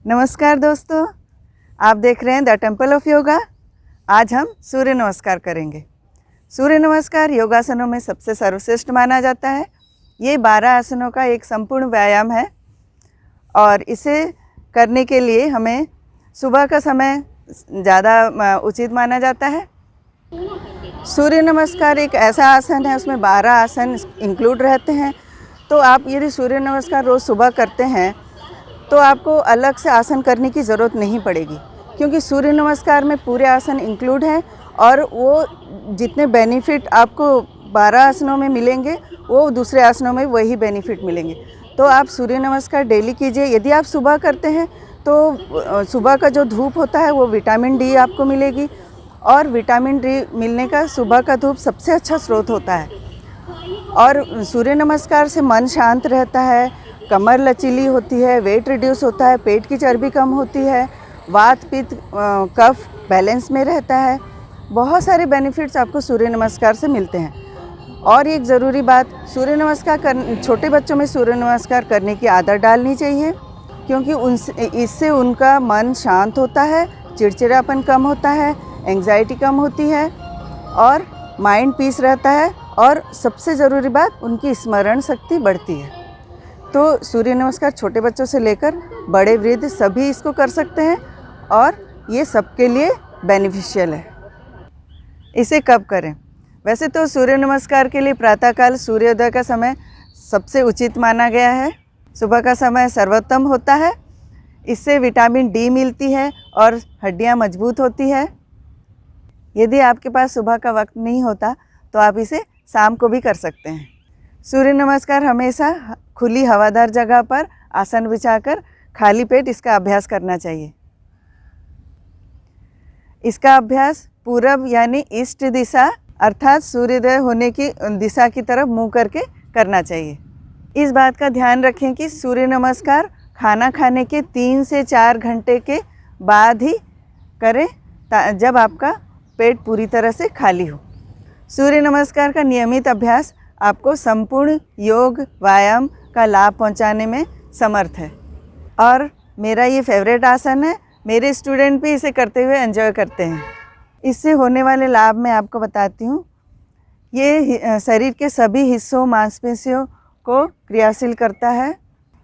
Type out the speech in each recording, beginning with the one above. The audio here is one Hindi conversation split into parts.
नमस्कार दोस्तों, आप देख रहे हैं द टेम्पल ऑफ योगा। आज हम सूर्य नमस्कार करेंगे। सूर्य नमस्कार योगासनों में सबसे सर्वश्रेष्ठ माना जाता है। ये 12 आसनों का एक संपूर्ण व्यायाम है और इसे करने के लिए हमें सुबह का समय ज़्यादा उचित माना जाता है। सूर्य नमस्कार एक ऐसा आसन है, उसमें 12 आसन इंक्लूड रहते हैं। तो आप यदि सूर्य नमस्कार रोज़ सुबह करते हैं तो आपको अलग से आसन करने की ज़रूरत नहीं पड़ेगी, क्योंकि सूर्य नमस्कार में पूरे आसन इंक्लूड हैं और वो जितने बेनिफिट आपको 12 आसनों में मिलेंगे वो दूसरे आसनों में वही बेनिफिट मिलेंगे। तो आप सूर्य नमस्कार डेली कीजिए। यदि आप सुबह करते हैं तो सुबह का जो धूप होता है वो विटामिन डी आपको मिलेगी और विटामिन डी मिलने का सुबह का धूप सबसे अच्छा स्रोत होता है। और सूर्य नमस्कार से मन शांत रहता है, कमर लचीली होती है, वेट रिड्यूस होता है, पेट की चर्बी कम होती है, वात पित्त कफ बैलेंस में रहता है। बहुत सारे बेनिफिट्स आपको सूर्य नमस्कार से मिलते हैं। और एक ज़रूरी बात, सूर्य नमस्कार छोटे बच्चों में सूर्य नमस्कार करने की आदत डालनी चाहिए, क्योंकि इससे उनका मन शांत होता है, चिड़चिड़ापन कम होता है, एंग्जाइटी कम होती है और माइंड पीस रहता है और सबसे ज़रूरी बात, उनकी स्मरण शक्ति बढ़ती है। तो सूर्य नमस्कार छोटे बच्चों से लेकर बड़े वृद्ध सभी इसको कर सकते हैं और ये सबके लिए बेनिफिशियल है। इसे कब करें? वैसे तो सूर्य नमस्कार के लिए प्रातःकाल सूर्योदय का समय सबसे उचित माना गया है। सुबह का समय सर्वोत्तम होता है। इससे विटामिन डी मिलती है और हड्डियां मजबूत होती है। यदि आपके पास सुबह का वक्त नहीं होता तो आप इसे शाम को भी कर सकते हैं। सूर्य नमस्कार हमेशा खुली हवादार जगह पर आसन बिछाकर खाली पेट इसका अभ्यास करना चाहिए। इसका अभ्यास पूरब यानी ईस्ट दिशा अर्थात सूर्योदय होने की दिशा की तरफ मुंह करके करना चाहिए। इस बात का ध्यान रखें कि सूर्य नमस्कार खाना खाने के 3 से 4 घंटे के बाद ही करें, जब आपका पेट पूरी तरह से खाली हो। सूर्य नमस्कार का नियमित अभ्यास आपको संपूर्ण योग व्यायाम का लाभ पहुंचाने में समर्थ है और मेरा ये फेवरेट आसन है। मेरे स्टूडेंट भी इसे करते हुए एंजॉय करते हैं। इससे होने वाले लाभ मैं आपको बताती हूँ। ये शरीर के सभी हिस्सों मांसपेशियों को क्रियाशील करता है।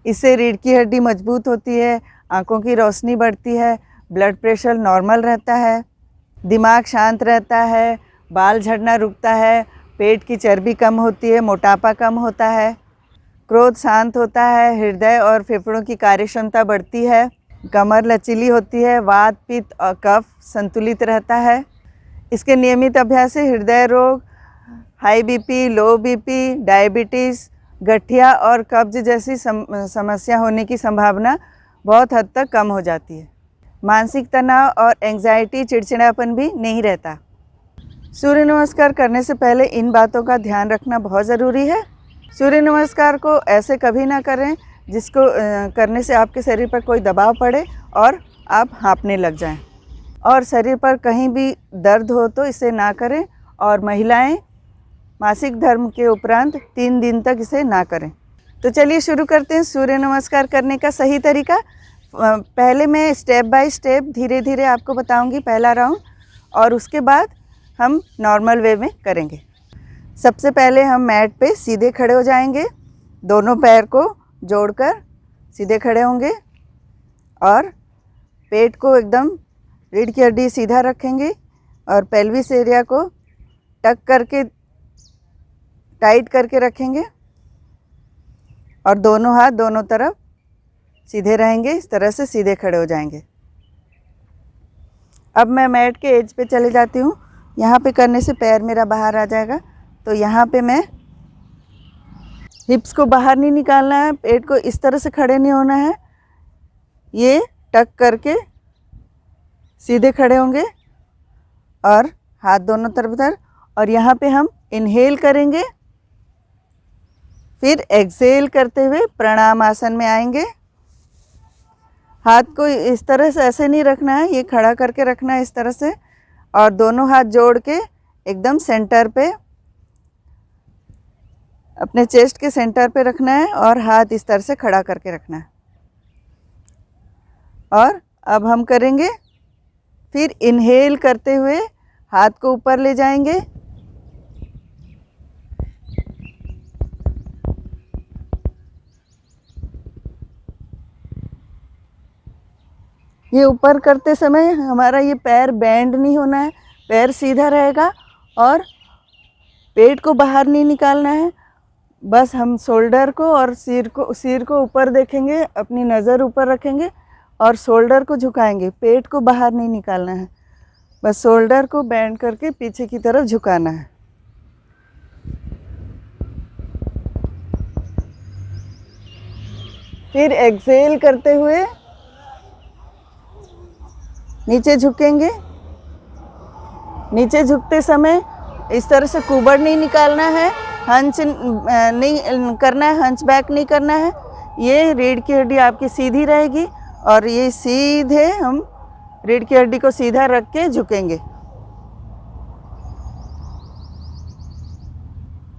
इससे रीढ़ की हड्डी मजबूत होती है, आँखों की रोशनी बढ़ती है, ब्लड प्रेशर नॉर्मल रहता है, दिमाग शांत रहता है, बाल झड़ना रुकता है, पेट की चर्बी कम होती है, मोटापा कम होता है, क्रोध शांत होता है, हृदय और फेफड़ों की कार्यक्षमता बढ़ती है, कमर लचीली होती है, वात पित्त और कफ संतुलित रहता है। इसके नियमित अभ्यास से हृदय रोग, हाई बीपी, लो बीपी, डायबिटीज़, गठिया और कब्ज जैसी समस्या होने की संभावना बहुत हद तक कम हो जाती है। मानसिक तनाव और एंग्जाइटी चिड़चिड़ापन भी नहीं रहता। सूर्य नमस्कार करने से पहले इन बातों का ध्यान रखना बहुत ज़रूरी है। सूर्य नमस्कार को ऐसे कभी ना करें जिसको करने से आपके शरीर पर कोई दबाव पड़े और आप हाँफने लग जाएं, और शरीर पर कहीं भी दर्द हो तो इसे ना करें। और महिलाएं मासिक धर्म के उपरांत 3 दिन तक इसे ना करें। तो चलिए शुरू करते हैं सूर्य नमस्कार करने का सही तरीका। पहले मैं स्टेप बाय स्टेप धीरे धीरे आपको बताऊंगी पहला राउंड, और उसके बाद हम नॉर्मल वे में करेंगे। सबसे पहले हम मैट पे सीधे खड़े हो जाएंगे, दोनों पैर को जोड़कर सीधे खड़े होंगे और पेट को एकदम रीढ़ की हड्डी सीधा रखेंगे और पेल्विस एरिया को टक करके टाइट करके रखेंगे और दोनों हाथ दोनों तरफ सीधे रहेंगे। इस तरह से सीधे खड़े हो जाएंगे। अब मैं मैट के एज पे चले जाती हूँ। यहाँ पे करने से पैर मेरा बाहर आ जाएगा, तो यहाँ पे मैं हिप्स को बाहर नहीं निकालना है, पेट को इस तरह से खड़े नहीं होना है, ये टक करके सीधे खड़े होंगे और हाथ दोनों तरफ इधर। और यहाँ पे हम इनहेल करेंगे, फिर एक्सेल करते हुए प्रणाम आसन में आएंगे। हाथ को इस तरह से ऐसे नहीं रखना है, ये खड़ा करके रखना है इस तरह से, और दोनों हाथ जोड़ के एकदम सेंटर पे, अपने चेस्ट के सेंटर पे रखना है और हाथ इस तरह से खड़ा करके रखना है। और अब हम करेंगे, फिर इनहेल करते हुए हाथ को ऊपर ले जाएंगे, ये ऊपर करते समय हमारा ये पैर बेंड नहीं होना है, पैर सीधा रहेगा और पेट को बाहर नहीं निकालना है। बस हम शोल्डर को और सिर को ऊपर देखेंगे, अपनी नज़र ऊपर रखेंगे और शोल्डर को झुकाएंगे, पेट को बाहर नहीं निकालना है। बस शोल्डर को बेंड करके पीछे की तरफ झुकाना है। फिर एक्सेल करते हुए नीचे झुकेंगे। नीचे झुकते समय इस तरह से कुबड़ नहीं निकालना है, हंच नहीं करना है, हंच बैक नहीं करना है। ये रीढ़ की हड्डी आपकी सीधी रहेगी और ये सीधे हम रीढ़ की हड्डी को सीधा रख के झुकेंगे।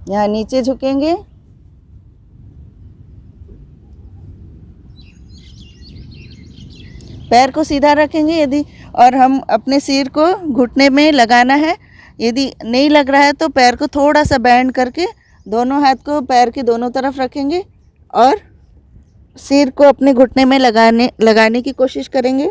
यहाँ नीचे झुकेंगे, पैर को सीधा रखेंगे यदि, और हम अपने सिर को घुटने में लगाना है। यदि नहीं लग रहा है तो पैर को थोड़ा सा बेंड करके दोनों हाथ को पैर के दोनों तरफ रखेंगे और सिर को अपने घुटने में लगाने की कोशिश करेंगे।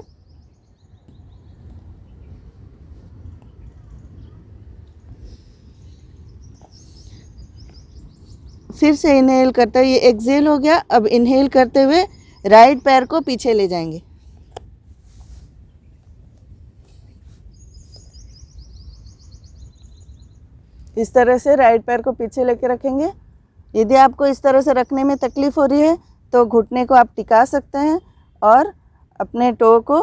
फिर से इनहेल करते हुए, ये एक्सेल हो गया। अब इनहेल करते हुए राइट पैर को पीछे ले जाएंगे। इस तरह से राइट पैर को पीछे लेके रखेंगे। यदि आपको इस तरह से रखने में तकलीफ़ हो रही है तो घुटने को आप टिका सकते हैं और अपने टो को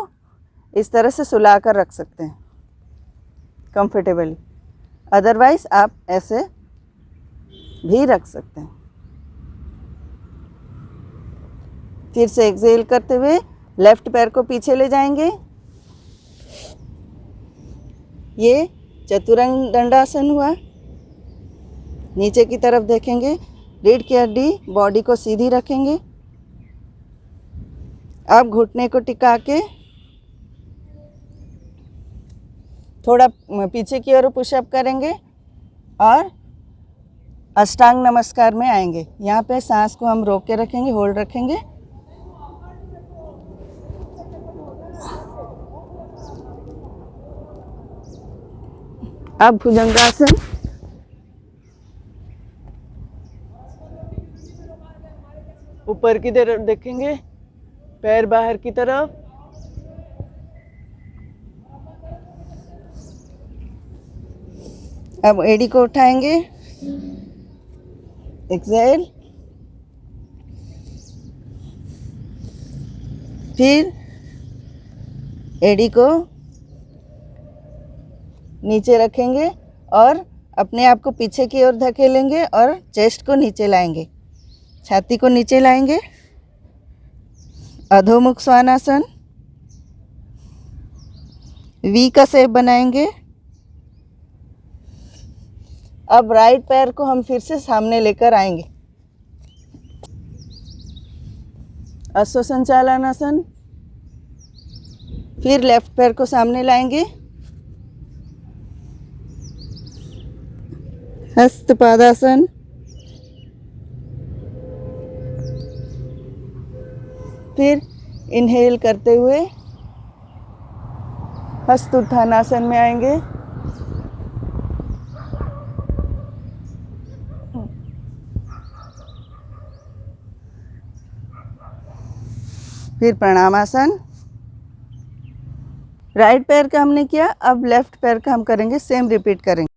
इस तरह से सुला कर रख सकते हैं कंफर्टेबली। अदरवाइज़ आप ऐसे भी रख सकते हैं। फिर से एक्सेल करते हुए लेफ्ट पैर को पीछे ले जाएंगे। ये चतुरंग दंडासन हुआ। नीचे की तरफ देखेंगे, रीढ़ की हड्डी, बॉडी को सीधी रखेंगे। अब घुटने को टिका के थोड़ा पीछे की ओर पुशअप करेंगे और अष्टांग नमस्कार में आएंगे। यहाँ पे सांस को हम रोक के रखेंगे, होल्ड रखेंगे। अब भुजंगासन। ऊपर की तरफ देखेंगे, पैर बाहर की तरफ। अब एड़ी को उठाएंगे, एक्सेल। फिर एड़ी को नीचे रखेंगे और अपने आप को पीछे की ओर धकेलेंगे और चेस्ट को नीचे लाएंगे, छाती को नीचे लाएंगे। अधोमुख स्वानासन, वी का शेप बनाएंगे। अब राइट पैर को हम फिर से सामने लेकर आएंगे, अश्वसंचालनासन। फिर लेफ्ट पैर को सामने लाएंगे, हस्तपादासन। फिर इनहेल करते हुए हस्त उत्थानासन में आएंगे। फिर प्रणामासन। राइट पैर का हमने किया, अब लेफ्ट पैर का हम करेंगे, सेम रिपीट करेंगे।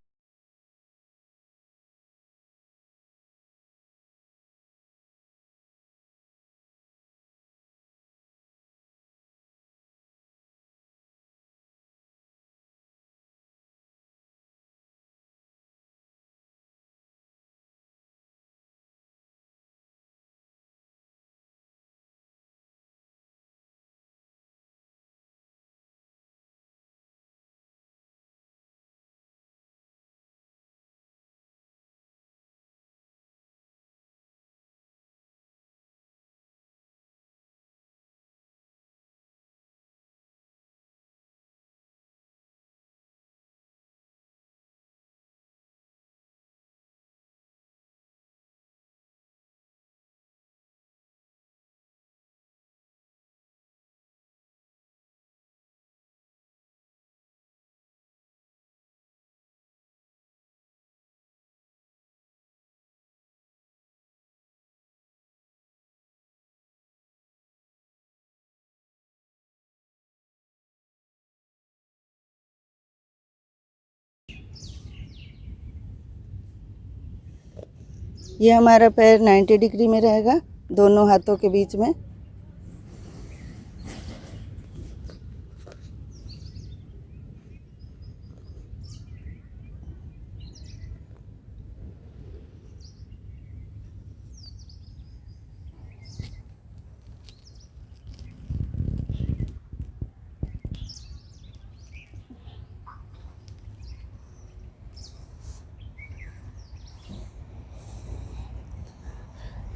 ये हमारा पैर 90 डिग्री में रहेगा, दोनों हाथों के बीच में।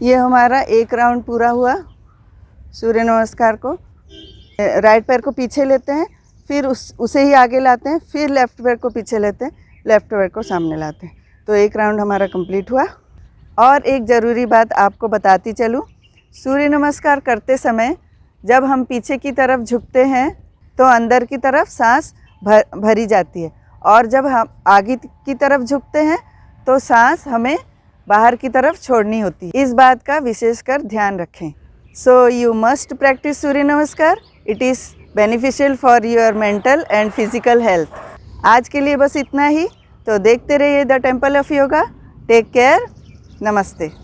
ये हमारा एक राउंड पूरा हुआ सूर्य नमस्कार को। राइट पैर को पीछे लेते हैं, फिर उसे ही आगे लाते हैं, फिर लेफ़्ट पैर को पीछे लेते हैं, लेफ़्ट पैर को सामने लाते हैं। तो एक राउंड हमारा कंप्लीट हुआ। और एक ज़रूरी बात आपको बताती चलूँ, सूर्य नमस्कार करते समय जब हम पीछे की तरफ झुकते हैं तो अंदर की तरफ सांस भरी जाती है, और जब हम आगे की तरफ झुकते हैं तो सांस हमें बाहर की तरफ छोड़नी होती है। इस बात का विशेषकर ध्यान रखें। So you must practise surya namaskar. It is beneficial for your mental and physical health. आज के लिए बस इतना ही। तो देखते रहिए the temple of yoga. Take care. नमस्ते।